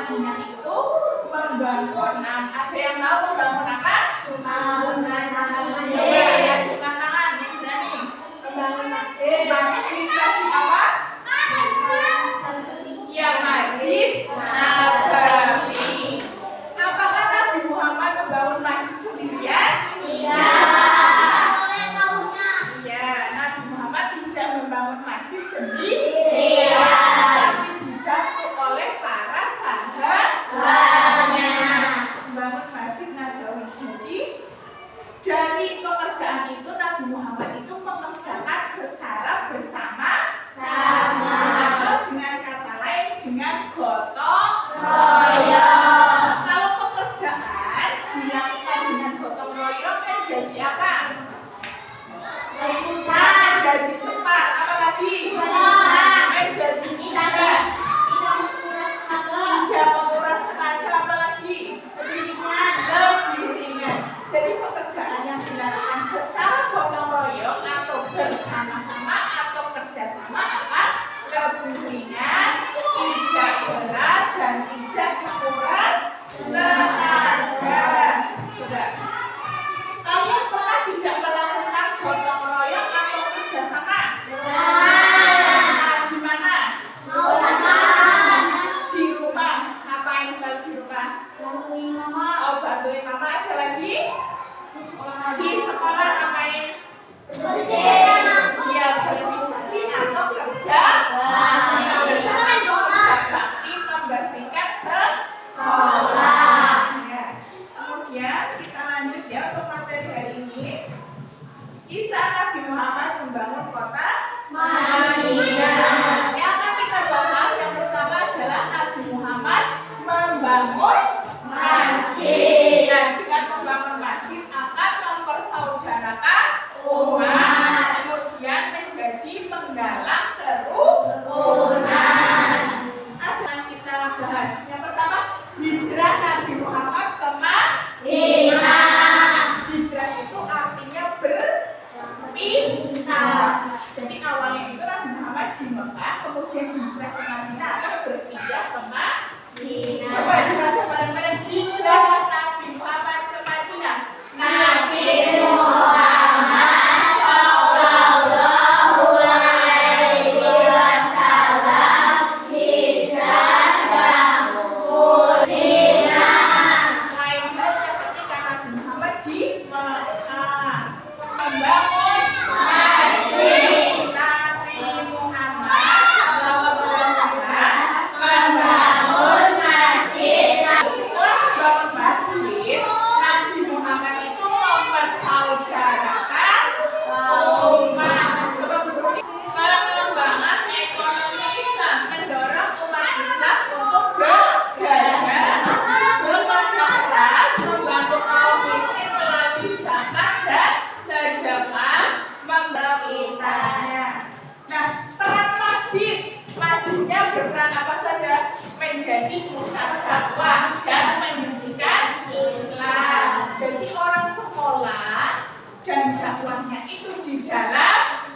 Madinah itu membangun. Ada yang tahu membangun apa? Membangun masjid. Ya, angkat tangan yang berani. Membangun masjid. Masjid apa? Ya, Masjid Nabawi. Apakah Nabi Muhammad membangun masjid sendirian? Iya. Iya, Nabi Muhammad tidak membangun masjid sendiri, tapi dibantu oleh para sahabatnya membangun masjid Nabawi. Jadi dari pekerjaan itu Nabi Muhammad itu mengerjakan secara bersama-sama, atau dengan kata lain dengan gotong royong. Kalau pekerjaan dilakukan dengan gotong royong kan jadi apa? Jadi cepat, apalagi menjadi mudah, tidak menguras tenaga, apalagi lebih ringan. Jadi pekerjaan yang dilakukan secara gotong royong atau bersama-sama atau kerjasama akan lebih ringan, tidak berat dan tidak menguras tenaga. Coba kalian pernah tidak melakukan gotong royong atau kerjasama? Di mana? Di rumah. Ngapain kalau di rumah? Oh, bantuin mama. Aja lagi? Di sekolah ngapain? Iya, bersih-bersih atau kerja bakti membersihkan sekolah. Ya. Kemudian kita lanjut ya untuk materi hari ini. Kisah Nabi Muhammad membangun kota Madinah. Yang akan kita bahas yang pertama adalah Nabi Muhammad membangun masjid. Dan dengan membangun masjid akan mempersaudarakan umat, kemudian menjadi penggalang kerukunan. Akan kita bahas yang pertama hijrah Nabi Muhammad ke Madinah. Hijrah itu artinya berpindah. Jadi awalnya itu Nabi Muhammad di Mekah, kemudian hijrah ke Madinah atau berpindah ke Madinah. Coba dibaca bareng-bareng hijrah Nabi Muhammad ke Madinah. Nabi Muhammad sallallahu alaihi wasallam hijrah ke Madinah. Lain halnya ketika Nabi Muhammad di Mekah membangun masjid. Nabi Muhammad sallallahu alaihi wasallam membangun masjid. Setelah membangun masjid, Nabi Muhammad itu mempersaudarakan umat. Coba berbunyi. Pengembangan ekonomi Islam mendorong umat Islam untuk berdagang, bekerja keras, membantu kaum miskin melalui zakat dan sedekah, memberikannya. Nah, peran masjidnya berperan apa saja? Menjadi pusat dakwah dan pendidikan Islam. Jadi orang sekolah dan dakwahnya itu di dalam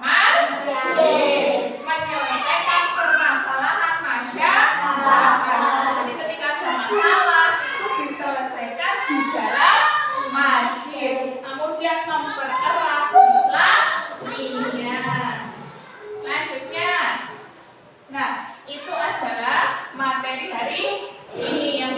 masjid, menyelesaikan permasalahan masyarakat. Jadi ketika ada masalah itu diselesaikan di dalam masjid. Kemudian mempererat Islamiyah. Lanjutnya, nah itu adalah materi hari ini yang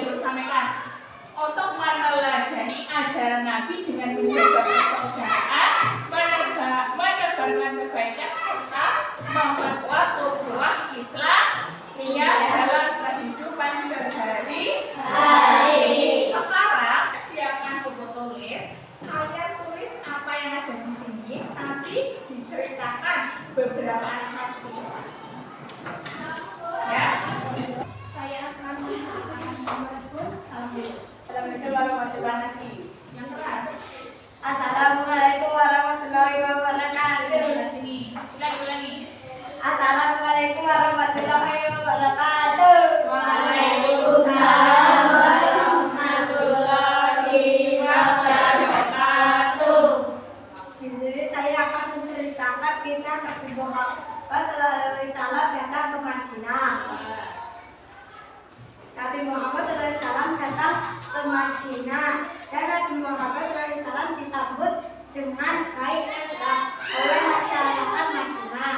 ke Madinah dan Nabi Muhammad SAW disambut dengan baik dan sedap oleh masyarakat Madinah.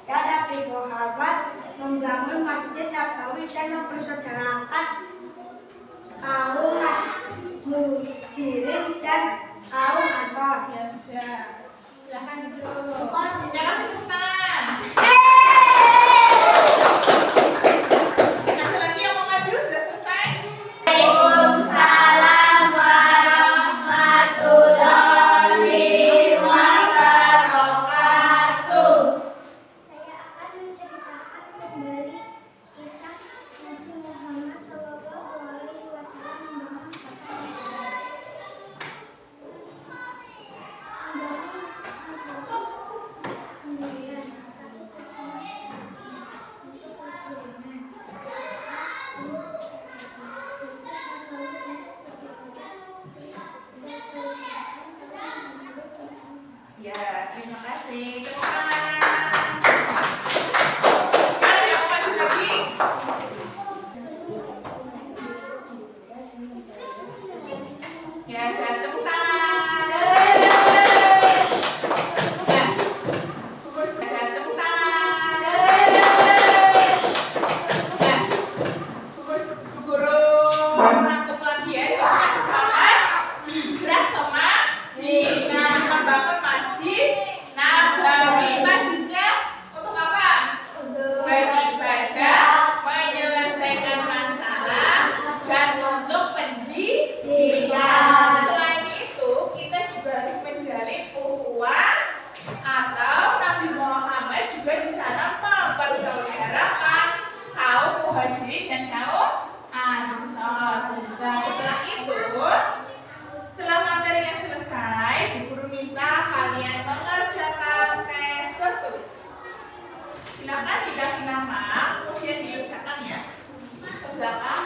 Dan Nabi Muhammad membangun Masjid Nabawi dan mempersaudarakan kaum Muhajirin dan kaum Ansor. Ya sudah. Silakan duduk. Terima kasih Sultan. Ada lagi yang mau maju? Sudah selesai? Waalaikumsalam warahmatullahi wabarakatuh. Saya akan menceritakan kembali kisah Nabi Muhammad SAW membangun kota Ya, terima kasih. Tepuk tangan. Ada yang mau maju lagi? Ya, ada tepuk tangan. Ada tepuk tangan. Guru rangkum lagi ya. Jangan kawan hijrah ke Madinah, membangun Masjid Nabawi. Masjidnya untuk apa? Beribadah, menyelesaikan masalah, dan untuk pendidikan. Selain itu, kita juga harus menjalin ukhuwah atau Nabi Muhammad juga di sana mempersaudarakan kaum Muhajirin dan kaum Ansor. Nah, setelah itu, setelah materinya selesai, Bu Guru minta kalian mengerjakan tes tertulis. Silakan dikasih nama, kemudian dikerjakan ya. Ke belakang.